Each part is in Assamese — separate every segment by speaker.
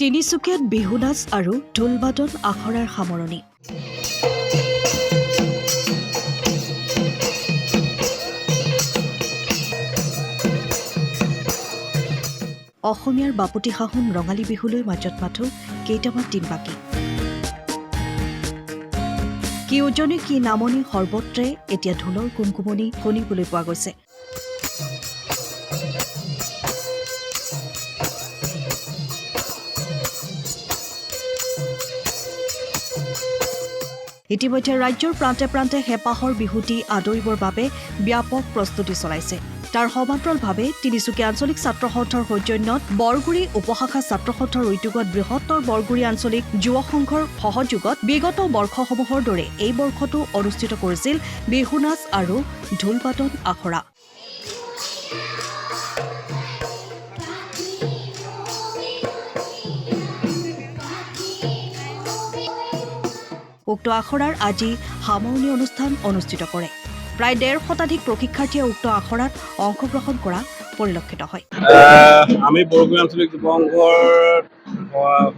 Speaker 1: তিনিচুকীয়াত বিহু নাচ আৰু ঢোল-বাদন আখৰাৰ সামৰণি। অসমীয়াৰ বাপতি সাহোন ৰঙালী বিহুলৈ মাজত মাথো কেইটামান দিন বাকী। কি উজনি কি নামনি সৰ্বত্ৰে এতিয়া ঢোলৰ কুমকুমনি শুনিবলৈ পোৱা গৈছে। ইতিমধ্যে ৰাজ্যৰ প্ৰান্তে প্ৰান্তে হেঁপাহৰ বিহুটি আদৰিবৰ বাবে ব্যাপক প্ৰস্তুতি চলাইছে। তাৰ সমান্তৰালভাৱে তিনিচুকীয়া আঞ্চলিক ছাত্ৰ সন্থাৰ সৌজন্যত বৰগুৰি উপশাখা ছাত্ৰ সন্থাৰ উদ্যোগত বৃহত্তৰ বৰগুৰি আঞ্চলিক যুৱ সংঘৰ সহযোগত বিগত বৰ্ষসমূহৰ দৰে এই বৰ্ষতো অনুষ্ঠিত কৰিছিল বিহু নাচ আৰু ঢোল-বাদন আখৰা। উক্ত আখৰাৰ আজি সামৰণি অনুষ্ঠান অনুষ্ঠিত কৰে। প্ৰায় ১৫০ শতাধিক প্ৰশিক্ষাৰ্থীয়ে উক্ত আখৰাত অংশগ্ৰহণ কৰা পৰিলক্ষিত হয়।
Speaker 2: আমি বৰগুৰি আঞ্চলিক যুৱ সংঘৰ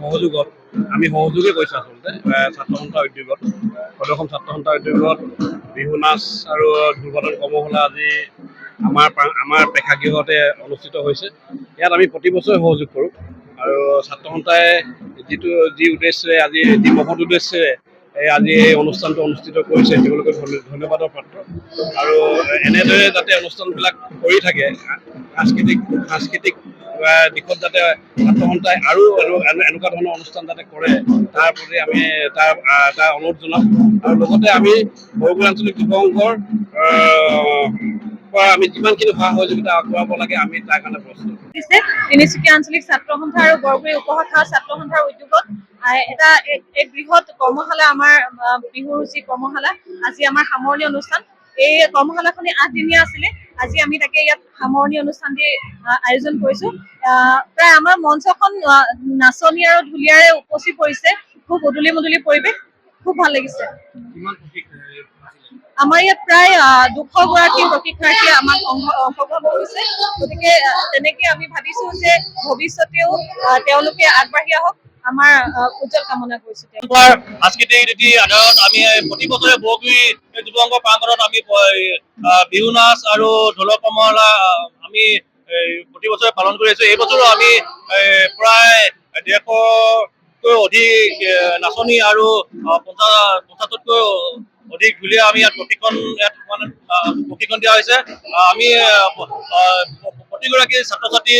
Speaker 2: সহযোগত আমি সহযোগেই কৰিছোঁ আচলতে ছাত্ৰ সন্থাৰ উদ্যোগত প্ৰদৰ্শন ছাত্ৰ সন্থাৰ উদ্যোগত বিহু নাচ আৰু ঢোল-বাদন কৰ্মশালা আজি আমাৰ প্ৰেক্ষাগৃহতে অনুষ্ঠিত হৈছে। ইয়াত আমি প্ৰতি বছৰে সহযোগ কৰোঁ আৰু ছাত্ৰ সন্থাই যি উদ্দেশ্যে আজি যি মহৎ উদ্দেশ্যেৰে আজি এই অনুষ্ঠানটো অনুষ্ঠিত কৰিছে তেওঁলোকে ধন্যবাদৰ পাত্ৰ আৰু এনেদৰে যাতে অনুষ্ঠানবিলাক কৰি থাকে সাংস্কৃতিক দিশত যাতে ছাত্ৰ সন্থাই আৰু এনেকুৱা ধৰণৰ অনুষ্ঠান যাতে কৰে তাৰ প্ৰতি আমি তাৰ অনুৰোধ জনাম আৰু লগতে আমি বৰগুৰি আঞ্চলিক যুৱ সংঘৰ পৰা আমি যিমানখিনি সহায় সহযোগিতা আগবঢ়াব লাগে আমি তাৰ কাৰণে প্ৰস্তুত।
Speaker 3: তিনিচুকীয়া আঞ্চলিক ছাত্ৰ সন্থা আৰু বৰগুৰি উপশাখা ছাত্ৰ সন্থাৰ উদ্যোগত এক বৃহৎ কৰ্মশালা আমাৰ বিহুৰ যি কৰ্মশালা আজি আমাৰ সামৰণি অনুষ্ঠান। এই কৰ্মশালাখনি 8 দিনীয়া আছিলে। আজি আমি তাকে ইয়াত সামৰণি অনুষ্ঠান দি আয়োজন কৰিছো। প্ৰায় আমাৰ মঞ্চখন নাচনী আৰু ঢুলীয়াৰে উপচি পৰিছে। খুব উদুলি মুদুলি পৰিৱেশ, খুব ভাল লাগিছে। আমাৰ ইয়াত প্ৰায় 200 গৰাকী প্ৰশিক্ষাৰ্থীয়ে আমাক অংশগ্ৰহণ কৰিছে। গতিকে তেনেকে আমি ভাবিছো যে ভৱিষ্যতেও তেওঁলোকে আগবাঢ়ি আহক, আমাৰ উজ্জ্বল কামনা কৰিছো।
Speaker 4: সাংস্কৃতিক ৰীতি আধাৰত আমি প্ৰতি বছৰে বৰগুৰি যুৱ সংঘ প্ৰাংগণত আমি বিহু নাচ আৰু ঢোলৰ কৰ্মশালা আমি প্ৰতি বছৰে পালন কৰি আছো। এই বছৰো আমি প্ৰায় 150তকৈ অধিক নাচনী আৰু 50তকৈ অধিক ঢুলীয়া আমি ইয়াত প্ৰশিক্ষণ দিয়া হৈছে। আমি প্ৰতিগৰাকী ছাত্ৰ ছাত্ৰী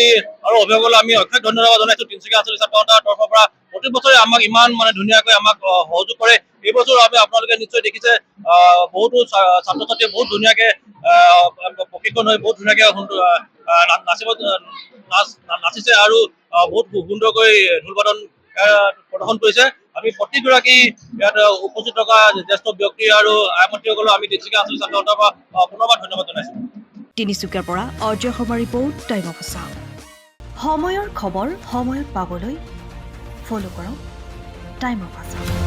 Speaker 4: আৰু অভিভাৱকলৈ আমি অশেষ ধন্যবাদ জনাইছো। তিনিচুকীয়া আঞ্চলিক ছাত্ৰ সন্থাৰ তৰফৰ পৰা প্ৰতি বছৰে আমাক ইমান ধুনীয়াকৈ আমাক সহযোগ কৰে। এই বছৰ আপোনালোকে নিশ্চয় দেখিছে বহুতো ছাত্ৰ ছাত্ৰীয়ে বহুত ধুনীয়াকে প্ৰশিক্ষণ হৈ বহুত ধুনীয়াকে নাচিছে আৰু বহুত সুন্দৰকৈ ঢোল-বাদন প্ৰদৰ্শন কৰিছে। আমি প্ৰতিগৰাকী ইয়াত উপস্থিত থকা জ্যেষ্ঠ ব্যক্তি আৰু আইমন্ত্ৰীসকলক আমি তিনিচুকীয়া আঞ্চলিক ছাত্ৰ সন্থাৰ পৰা পুনৰবাৰ ধন্যবাদ জনাইছো।
Speaker 1: তিনিচুকীয়াৰ পৰা Ajay Sharma report, time of Assam. সময়ৰ খবৰ সময়ত পাবলৈ ফ'ল' কৰক টাইম অফ আছাম।